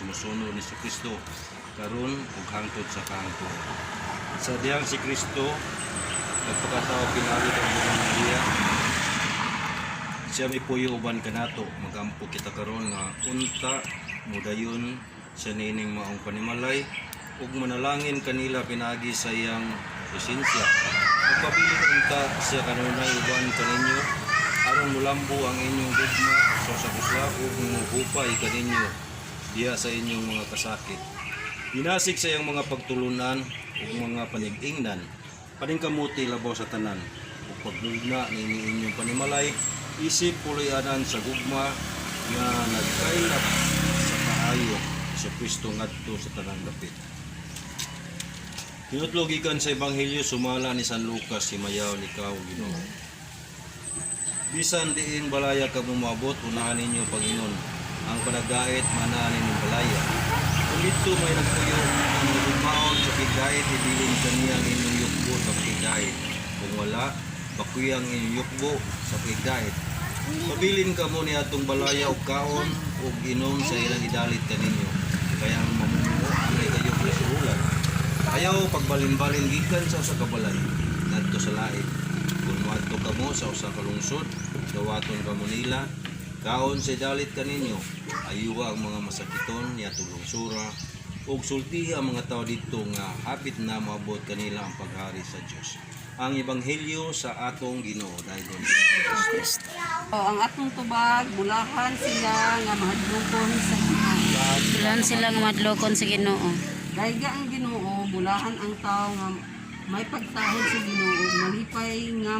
sumusunod ni Kristo karon ug hangtod sa kahangtod. Sa diyang si Kristo nagpakatao pinalit ang buong Maria. Siya may puyo uban kanato magampo kita karon nga unta mudayon sa nining maong panimalay ug manalangin kanila pinagi sa iyang presensya. Magpabilin unta siya kanunay uban kaninyo aron mulambo ang inyong gugma sa kusla ug mupay kaninyo diha sa inyong mga kasakit. Dinasig sa iyang mga pagtulunan ug mga panig-ingnan paningkamuti labaw sa tanan ug paglugna nini inyong panimalay isip puloy-anan sa gugma nga nagkailap sa kaayo sa Kristo ngadto sa tanang dapit. Tinutlo gikan sa Ebanghelyo sumala ni San Lucas himayaw ni Kao Ginoo. Bisan diin balaya ka bumabot unahan ninyo Panginoon ang panagdait manahan ninyo balaya. Kung dito may nagpuyo ang nagugmaon sa pigdait ibilin kaniya ang inyong yukbo sa pigdait. Kung wala, bakuyang inyong yukbo sa pigdait. Pabilin ka mo ni atong balaya o kaon o inom sa ilang idalit kaninyo. Kaya ang mamumuo angay kayo kulasulan. Ayaw pagbalin-balin gikan sa usa ka balay ngadto sa lain. Kung moadto kamo sa usa ka lungsod, dawaton kamo nila, kaon sa idalit kaninyo. Ayuwa ang mga masakiton niadtong lungsura ug sultiha ang mga tao dito nga hapit na maabot kanila ang paghari sa Dios. Ang Ebanghelyo sa atong Ginoo dayon Kristo. Ang atong tubag bulahan sila nga mahadlokon sa Ginoo. Bulan sila nga madlokon sa Ginoo. Dayga ang Ginoo bulahan ang tao nga may pagtahod sa Ginoo malipay nga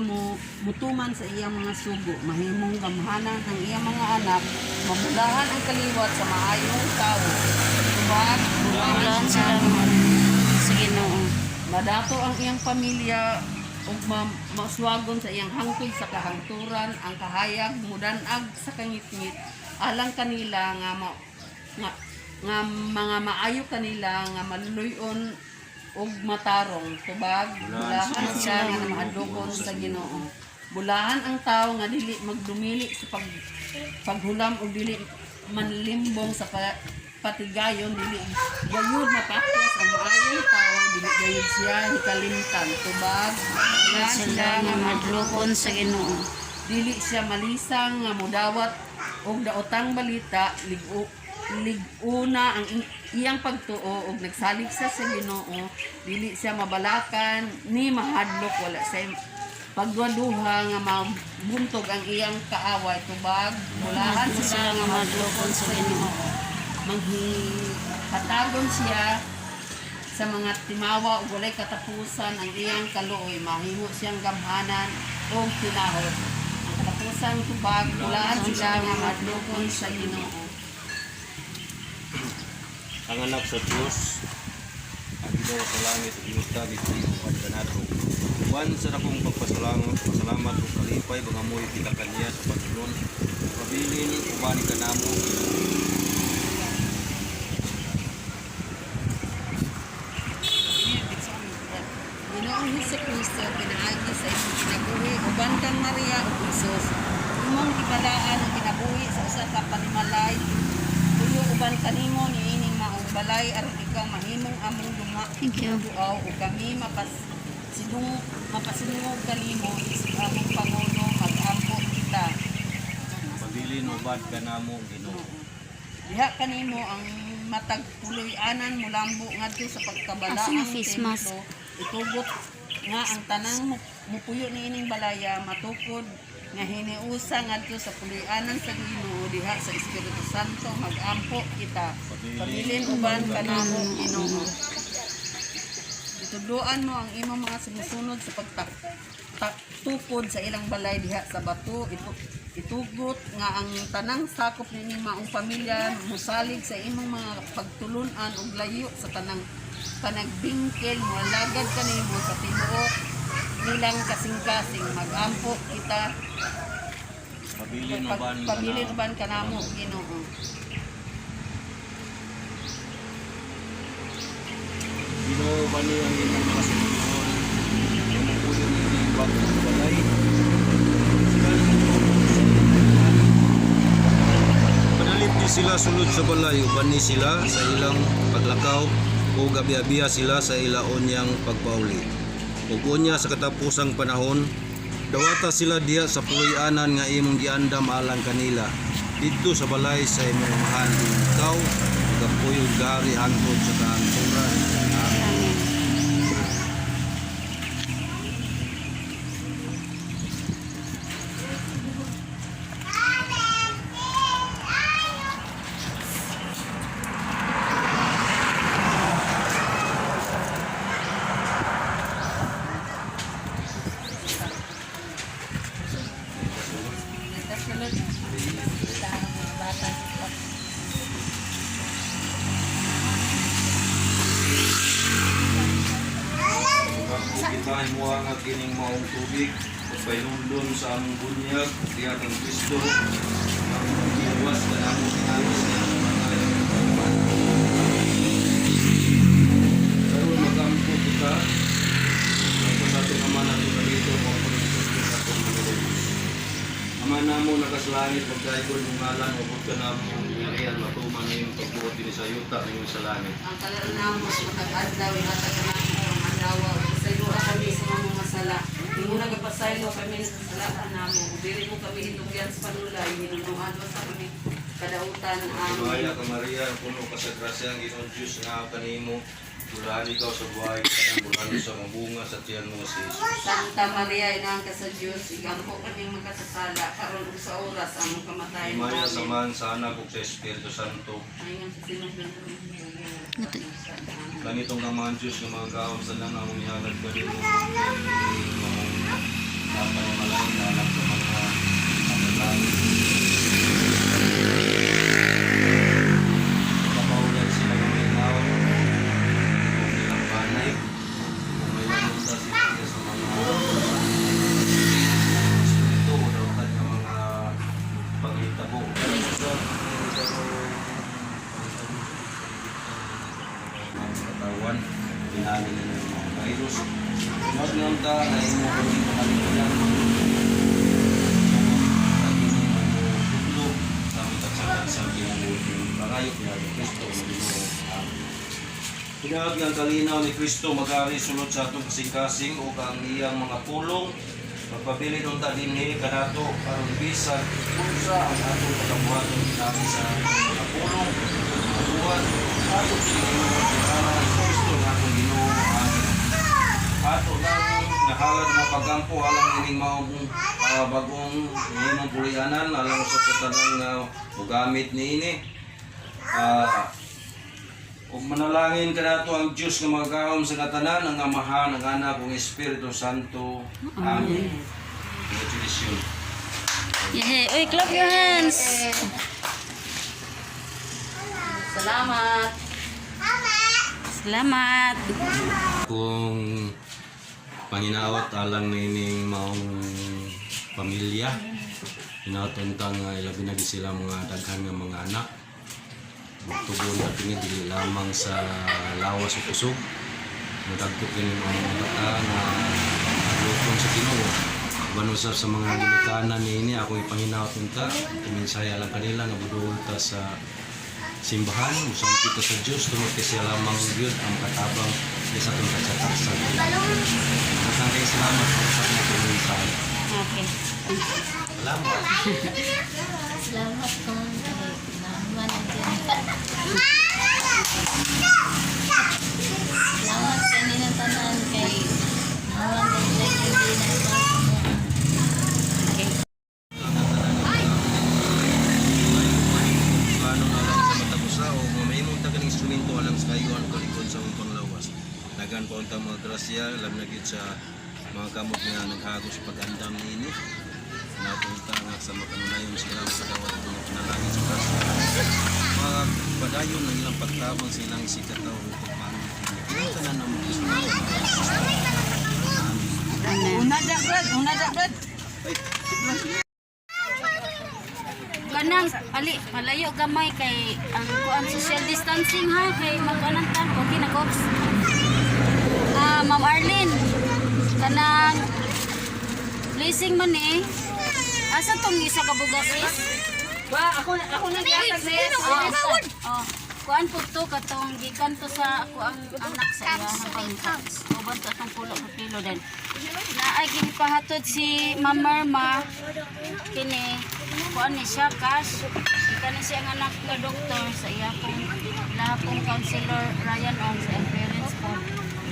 mutuman sa iyang mga sugo mahimong gamhanan ang iyang mga anak mabulahan ang kaliwat sa maayong tao. Tubag Bulan sila nga madlokon sa Ginoo. madato ang iyang pamilya ug maswagon sa iyang hangtod sa kahangturan ang kahayag mudanag sa kangit-ngit alang kanila nga mga maayo kanila nga maluluyon ug matarong. Tubag bulahan siya nga mahadlokon sa Ginoo. Bulahan ang tao nga dili magdumili sa paghulam ug dili manlimbong sa patigayon dili gayud mapakos ang maayong tao dili gayud siya hikalimtan. Tubag bulahan Sila nga madlokon sa Ginoo. dili siya malisang nga mudawat og daotang balita liguna ang iyang pagtuo ug nagsalig sa Ginoo dili siya mabalakan ni mahadlok wala sa pagwaduha nga mabuntog ang iyang kaaway. Tubag bulahan sila nga madlokon sa Ginoo. manghihatagon siya sa mga timawa ug walay katapusan ang iyang kaluoy mahimo siyang gamhanan ug tinahod ang katapusan. Tubag bulahan sila nga madlokon sa Ginoo. ang anak sa Dios ang Ginoo sa langit ug yuta bitiyo kanato. Wan sa akong pasalamat ug kalipay bangamoy kita kaniya sa pagtulon. Pabilin ubani kanamo. Ginoong Jesucristo pinaagi sa imong kinabuhi uban kang Maria ug Hesus. Imong gibalaan ang kinabuhi sa usa ka panimalay. Tuyo uban kanimo niining maong balay aron ikaw mahimong among duma. Thank you. Duaw ug kami mapasinungog kanimo sa among Pangulo mag-ampo kita. Pabilin ubad kanamo Ginoo. Diha kanimo ang matag puloy-anan mulambo ngadto sa pagkabalaang Asa na face mask? templo. Itugot nga ang tanang mupuyo niining balaya matukod nga hiniusa ngadto sa puloy-anan sa Ginoo diha sa Espiritu Santo mag-ampo kita. Pabilin uban kanamo Ginoo. Ituduan mo ang imong mga sumusunod sa pagtukod sa ilang balay diha sa bato. Itugot nga ang tanang sakop nining maong pamilya musalig sa imong mga pagtulunan ug layo sa tanang panagbingkil malagad kanimo sa tibuok nilang kasing-kasing mag-ampo kita. Pabilin uban Pabilin uban kanamo Ginoo. Ginoo bani ang inyong mga sumusunod. Mamupuyo nining bagong balay. Panalip niyo sila sila sulod sa balay, uban ni sila sa ilang paglakaw o gabi-abiya sila sa ilaon niyang pagpauli. Ug unya sa katapusang panahon, dawata sila diha sa puloy-anan nga imong giandam alang kanila. Dito sa balay sa imong mahal ikaw, gapuyog gari hangtod sa kahanturan. Amen. Kitahin mo ang kining maong tubig, pailundon sa among bunyag, diya kang Kristo, ang pagkiwas na among tinalos na karon magampo kita, ako sa itong ama na ito dito, mga Kristo sa itong Manilobos. Ama na mo nakaslangit, pagkaikon mong ngalan, mabot ka na mong pilihan, matuman na yung pagbuot din sa yuta na yung sa langit. Ang kalaran namo sa matag-adlaw ihatag ka namo ang adlaw pasaylo kami sa mga masala. Imo nagapasaylo kami sa kasalaan namo. Dili mo kami hinugyan sa panulay, hinunuan sa kami kadautan. Maya ka Maria, puno ka sa grasya ang Ginoong Diyos nga kanimo. Bulahan ikaw sa buhay, kanang bulahan sa mabunga sa tiyan mo si Jesus. Santa Maria, inang ka sa Diyos, igampo kaming magkasasala, karon ug sa oras among kamatayon. Maya Amen. samahan sa anak ug sa Espiritu Santo. Ayon sa sinugdan Kanitong naman Diyos nga mga kaon sa lang among ihalad ka rin mo. Mahong napanimalay na anak sa mga panalangin. Kapaulan sila ng may naon. Kung ilang panay. Kung may lamunta sila sa mga Espiritu o daw ng mga pagitabo. Katawan, pinali na ng mga virus. Sunod ng ta na imo ko rin makalimutan. Pag-ini mo tutlo, kami tatsagat sa ginamulong pangayok niya ni Kristo Ginoo. Amen. Pinahag ng kalinaw ni Kristo mag-ari sulod sa atong kasing-kasing o kang iyang mga pulong. Magpabili nung ta dinhi kanato aron bisan unsa ang atong pagkabuhaton namin sa mga pulong. Buhat ato kinahalan sa Kristo nga atong Ginoo. Amen. Ato lang nahalad mo pagampo alang ining maong bagong imong pulianan alang sa tanan nga mogamit niini. Ug manalangin kanato ang Dios nga magahom sa katanan ang Amahan, ang Anak ug Espiritu Santo. Amen. Congratulations. Yeah. Uy, clap your hands. Salamat. Salamat. Kung panginawat alang nining maong pamilya, inautontang ilabi na sila mga daghan nga mga anak. Magtugon na tingin dili lamang sa lawas o kusog. Madagko kini mga bata nga lutong sa Ginoo. Banusap sa mga ginikanan niini ako ipanginawat unta, iminsaya lang kanila nga budulta sa simbahan, musampi ta sa Dios tungod kay siya lamang gyud ang katabang sa atong katsataksan. Maraming salamat sa atong mensahe. Okay. Salamat. Salamat po. Naman Salamat kanina tanan kay naman Plano na lang sa matagusa o mamahimong tagang instrumento alang sa kayuan kalikod sa mong panglawas. Dagan pa unta mga grasya, alam na gyud sa mga kamot nga naghagos pag-andam niini. Napunta nga sa makanunayon sila sa dawat ng panalangin sa grasya. Mga padayon ng ilang pagtabang silang sikataw o pagpaano. Ilang tanan ng mga gusto na. Una dagdag. kanang ali malayo gamay kay ang kuan social distancing ha kay mag-anan ta okay na Cox. Ma'am Arlene kanang blessing man asa tong isa ka bugas is Ako nag-iatag na yan. Oh, kuan po to katong gikan to sa ako ang anak sa iya hanggang tax. Uban to atong pulo ka kilo din. Na ay ginipahatod si Ma'am Merma kini kuan ni siya cash. Gikan ni siya ang anak nga doktor sa iya pong lahapong counselor Ryan on sa iyang parents po.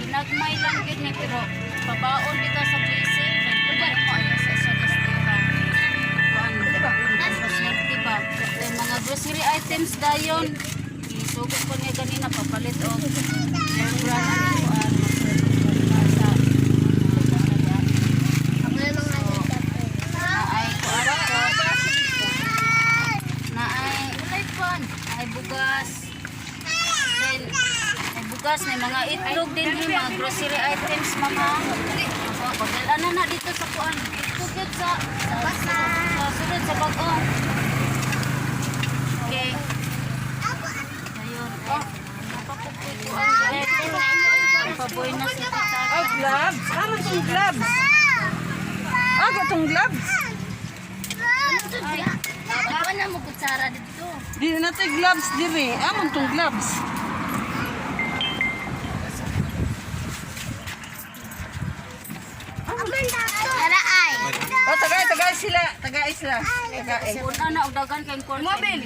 Ginagmay lang gid ni pero babaon bitaw sa blessing then kuan mo ayo sa isa gastera. Kuan facility ba? Yung mga grocery items dayon isugod ko niya ganina papalit og yung brand ano kuan sa naay kuan ko naay bugas then ay bugas may mga itlog din yung mga grocery items mga pagdalan na dito sa kuan itlog sa sunod sa bag-ong okay ayun napapuputuan paboy na si tita Gloves? Ano itong gloves? Itong gloves? Baka na mo kutsara dito. Di na ito gloves diri. Amon itong gloves. Tagay sila. Tagay sila. Una na og dagan kay korte. Mobil.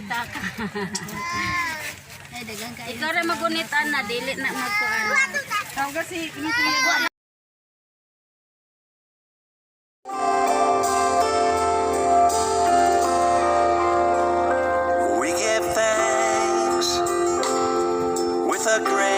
Ay dagan kay. Ikaw ra magunitan na dili na magkuan. Tawag si Kinituya. We give thanks with a great